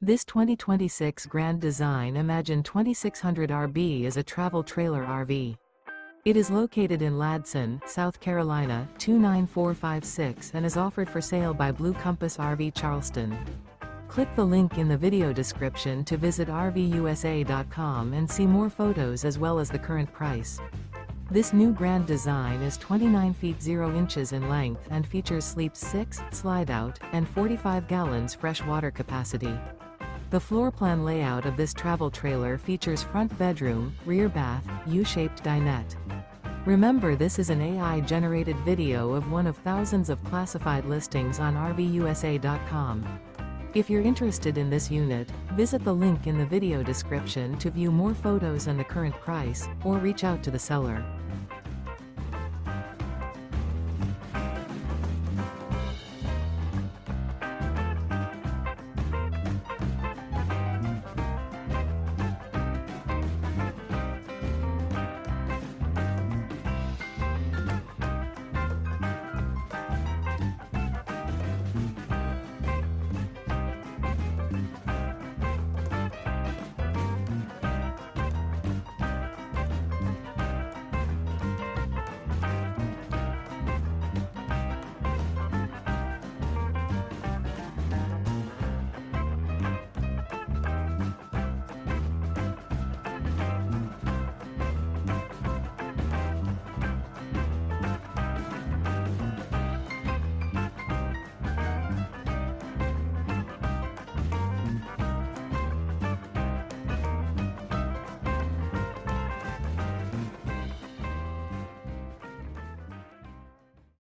This 2026 Grand Design Imagine 2600 RB is a travel trailer RV. It is located in Ladson, South Carolina, 29456 and is offered for sale by Blue Compass RV Charleston. Click the link in the video description to visit RVUSA.com and see more photos as well as the current price. This new Grand Design is 29 feet 0 inches in length and features sleeps 6, slide-out, and 45 gallons fresh water capacity. The floor plan layout of this travel trailer features front bedroom, rear bath, U-shaped dinette. Remember, this is an AI-generated video of one of thousands of classified listings on RVUSA.com. If you're interested in this unit, visit the link in the video description to view more photos and the current price, or reach out to the seller.